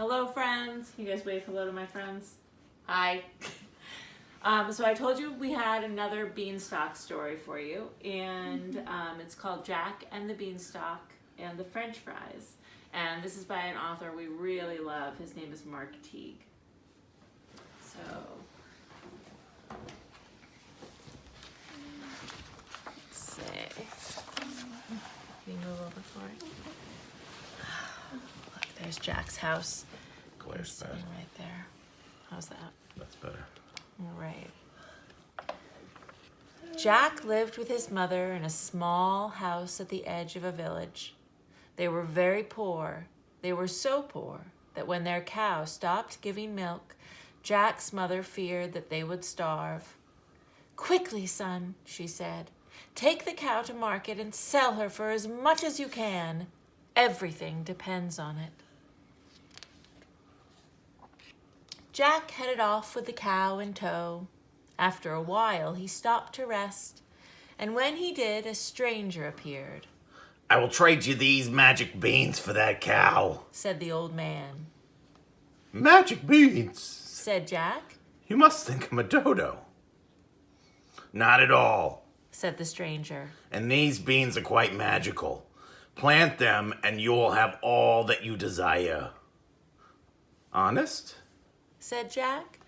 Hello, friends. You guys wave hello to my friends. Hi. So I told you we had another Beanstalk story for you, and it's called Jack and the Beanstalk and the French Fries. And this is by an author we really love. His name is Teague. So, let's see. Can you move over for it? Look, there's Jack's house. Claire's better. Right there. How's that? That's better. All right. Jack lived with his mother in a small house at the edge of a village. They were very poor. They were so poor that when their cow stopped giving milk, Jack's mother feared that they would starve. "Quickly, son," she said, "take the cow to market and sell her for as much as you can. Everything depends on it." Jack headed off with the cow in tow. After a while, he stopped to rest, and when he did, a stranger appeared. I will trade you these magic beans for that cow. Said the old man. Magic beans? Said Jack. You must think I'm a dodo. Not at all. Said the stranger. And these beans are quite magical. Plant them and you'll have all that you desire. Honest? Said Jack.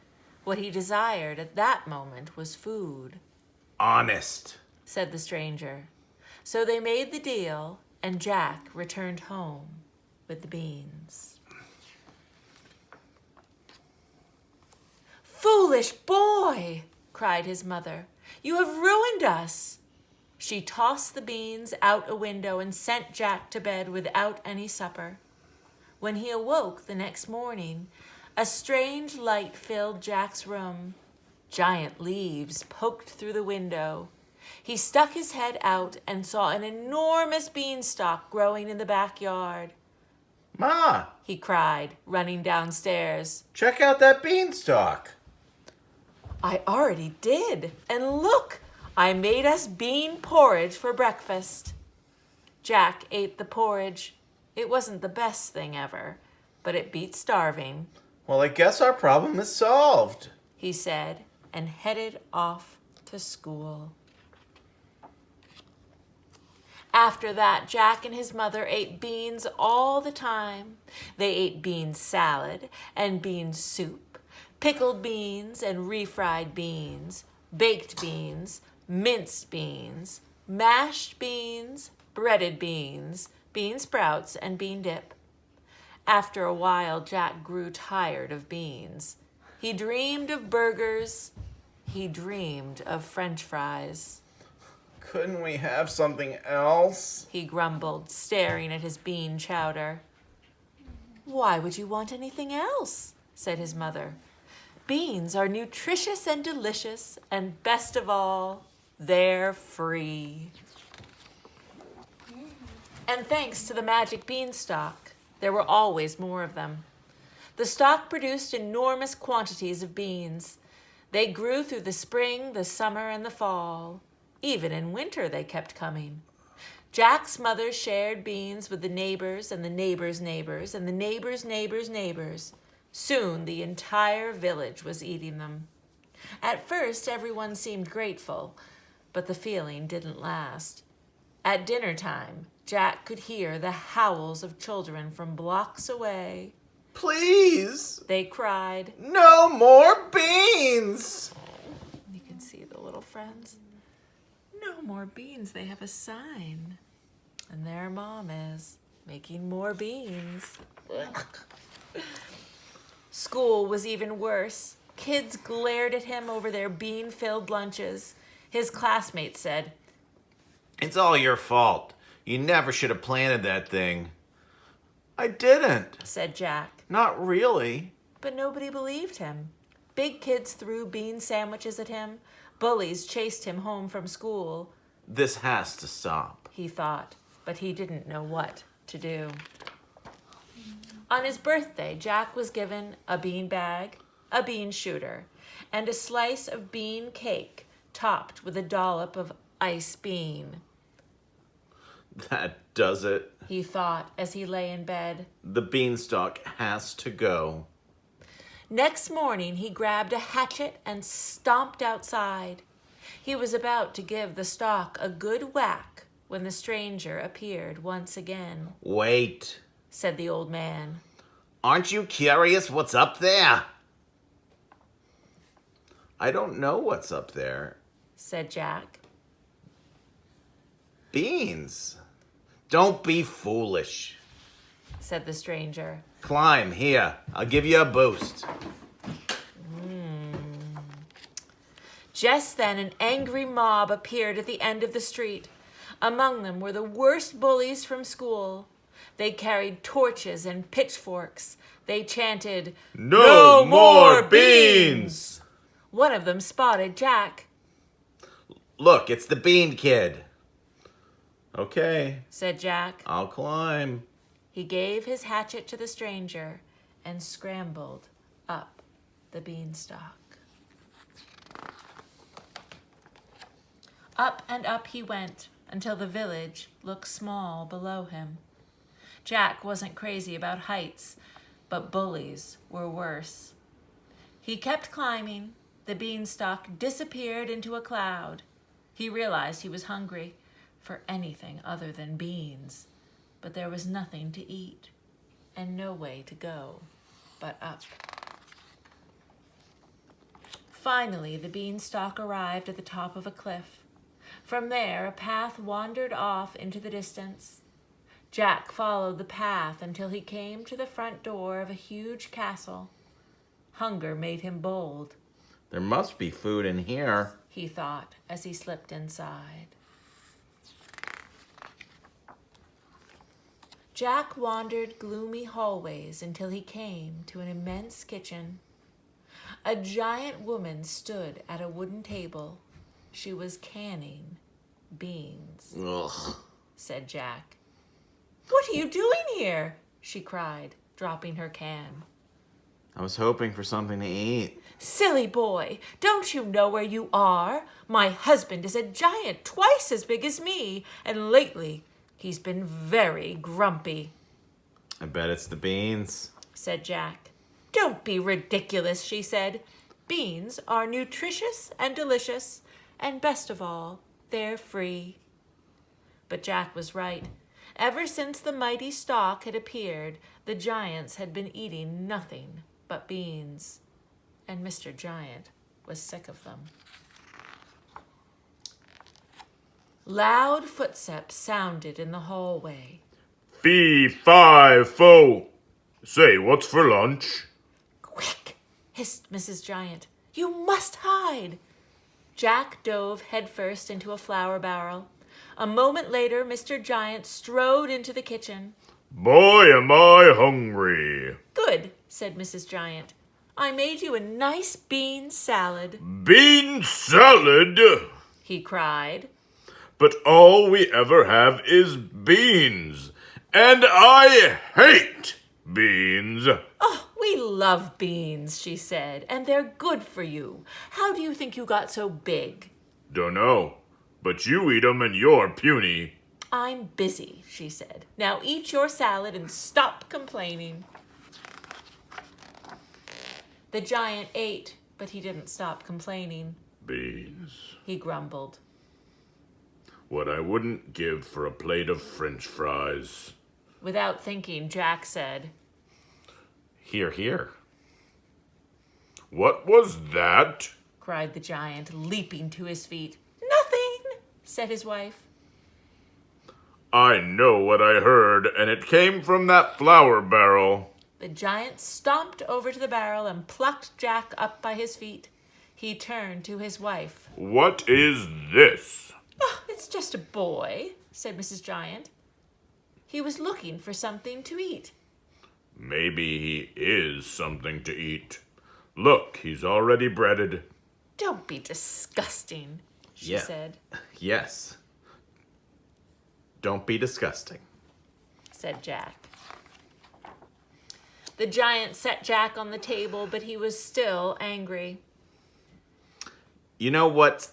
What he desired at that moment was food. Honest. Said the stranger. So they made the deal, and Jack returned home with the beans. "Foolish boy!" cried his mother. "You have ruined us." She tossed the beans out a window and sent Jack to bed without any supper. When he awoke the next morning, a strange light filled Jack's room. Giant leaves poked through the window. He stuck his head out and saw an enormous beanstalk growing in the backyard. Ma, He cried, running downstairs. check out that beanstalk. "I already did, and look, I made us bean porridge for breakfast." Jack ate the porridge. It wasn't the best thing ever, but it beat starving. Well, I guess our problem is solved. He said, and headed off to school. After that, Jack and his mother ate beans all the time. They ate bean salad and bean soup, pickled beans and refried beans, baked beans, minced beans, mashed beans, breaded beans, bean sprouts, and bean dip. After a while, Jack grew tired of beans. He dreamed of burgers. He dreamed of French fries. Couldn't we have something else? He grumbled, staring at his bean chowder. "Why would you want anything else?" said his mother. "Beans are nutritious and delicious, and best of all, they're free." And thanks to the magic beanstalk, there were always more of them. The stalk produced enormous quantities of beans. They grew through the spring, the summer, and the fall. Even in winter, they kept coming. Jack's mother shared beans with the neighbors and the neighbors' neighbors and the neighbors' neighbors' neighbors. Soon the entire village was eating them. At first, everyone seemed grateful, but the feeling didn't last. At dinner time, Jack could hear the howls of children from blocks away. Please, They cried. no more beans. You can see the little friends. No more beans. They have a sign. And their mom is making more beans. School was even worse. Kids glared at him over their bean-filled lunches. His classmates said, It's all your fault. You never should have planted that thing. I didn't. said Jack. Not really. But nobody believed him. Big kids threw bean sandwiches at him. Bullies chased him home from school. This has to stop. He thought, but he didn't know what to do. On his birthday, Jack was given a bean bag, a bean shooter, and a slice of bean cake topped with a dollop of ice bean. That does it. He thought as he lay in bed. The beanstalk has to go. Next morning, he grabbed a hatchet and stomped outside. He was about to give the stalk a good whack when the stranger appeared once again. Wait, said the old man. Aren't you curious what's up there? I don't know what's up there. Said Jack. Beans. Don't be foolish. Said the stranger. Climb here. I'll give you a boost. Just then an angry mob appeared at the end of the street. Among them were the worst bullies from school. They carried torches and pitchforks. They chanted, No more beans! One of them spotted Jack. Look, it's the bean kid. Okay, Said Jack. I'll climb. He gave his hatchet to the stranger and scrambled up the beanstalk. Up and up he went until the village looked small below him. Jack wasn't crazy about heights, but bullies were worse. He kept climbing. The beanstalk disappeared into a cloud. He realized he was hungry for anything other than beans, but there was nothing to eat and no way to go but up. Finally, the beanstalk arrived at the top of a cliff. From there, a path wandered off into the distance. Jack followed the path until he came to the front door of a huge castle. Hunger made him bold. There must be food in here. He thought as he slipped inside. Jack wandered gloomy hallways until he came to an immense kitchen. A giant woman stood at a wooden table. She was canning beans. Ugh. Said Jack. What are you doing here? She cried, dropping her can. I was hoping for something to eat. Silly boy, don't you know where you are? My husband is a giant twice as big as me, and lately he's been very grumpy. I bet it's the beans. Said Jack. Don't be ridiculous, she said. Beans are nutritious and delicious, and best of all, they're free. But Jack was right. Ever since the mighty stalk had appeared, the giants had been eating nothing but beans, and Mr. Giant was sick of them. Loud footsteps sounded in the hallway. Fee, fi, fo. Say, what's for lunch? Quick, hissed Mrs. Giant. You must hide. Jack dove headfirst into a flour barrel. A moment later, Mr. Giant strode into the kitchen. Boy, am I hungry. Good, said Mrs. Giant. I made you a nice bean salad. Bean salad? He cried. But all we ever have is beans. And I hate beans. Oh, we love beans, she said, and they're good for you. How do you think you got so big? Dunno, but you eat 'em and you're puny. I'm busy, she said. Now eat your salad and stop complaining. The giant ate, but he didn't stop complaining. Beans. He grumbled. What I wouldn't give for a plate of French fries. Without thinking, Jack said, Here, here. What was that? cried the giant, leaping to his feet. Nothing, said his wife. I know what I heard, and it came from that flour barrel. The giant stomped over to the barrel and plucked Jack up by his feet. He turned to his wife. What is this? Oh, it's just a boy, said Mrs. Giant. He was looking for something to eat. Maybe he is something to eat. Look, he's already breaded. Don't be disgusting, she said. Yes. Don't be disgusting, said Jack. The giant set Jack on the table, but he was still angry. You know what's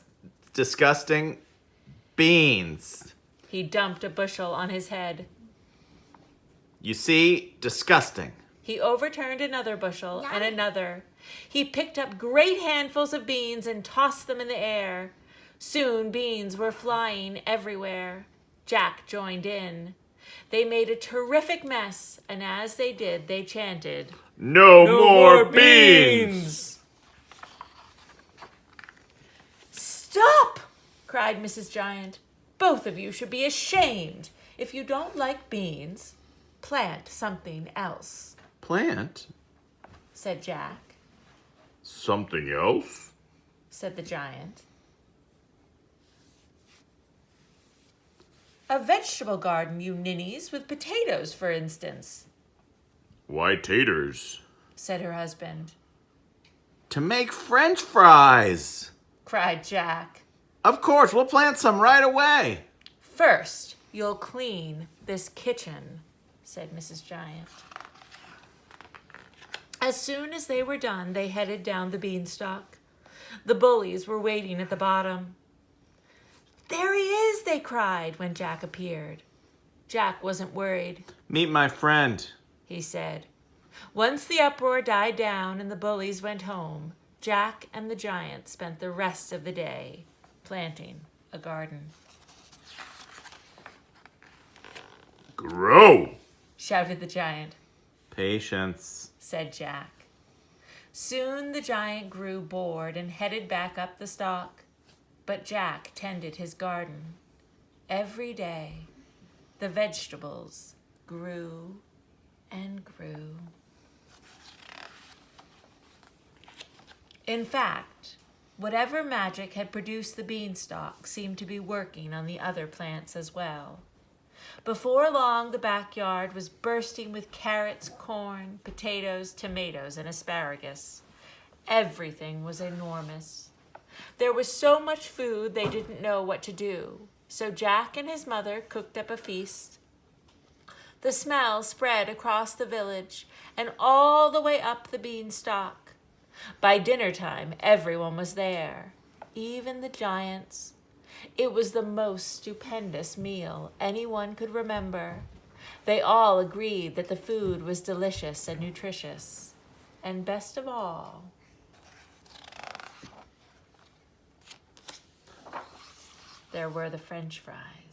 disgusting? Beans. He dumped a bushel on his head. You see? Disgusting. He overturned another bushel and another. He picked up great handfuls of beans and tossed them in the air. Soon beans were flying everywhere. Jack joined in. They made a terrific mess, and as they did, they chanted, No more beans! "Stop!" cried Mrs. Giant. "Both of you should be ashamed. If you don't like beans, plant something else," Plant? said Jack. Something else? Said the giant. "A vegetable garden, you ninnies, with potatoes, for instance," Why taters? said her husband. To make French fries. Cried Jack. Of course, we'll plant some right away. "First, you'll clean this kitchen," said Mrs. Giant. As soon as they were done, they headed down the beanstalk. The bullies were waiting at the bottom. "There he is," they cried when Jack appeared. Jack wasn't worried. Meet my friend. He said. Once the uproar died down and the bullies went home, Jack and the giant spent the rest of the day planting a garden. Grow! Shouted the giant. Patience. Said Jack. Soon the giant grew bored and headed back up the stalk, but Jack tended his garden. Every day, the vegetables grew and grew. In fact, whatever magic had produced the beanstalk seemed to be working on the other plants as well. Before long, the backyard was bursting with carrots, corn, potatoes, tomatoes, and asparagus. Everything was enormous. There was so much food they didn't know what to do, so Jack and his mother cooked up a feast. The smell spread across the village and all the way up the beanstalk. By dinner time, everyone was there, even the giants. It was the most stupendous meal anyone could remember. They all agreed that the food was delicious and nutritious. And best of all, there were the French fries.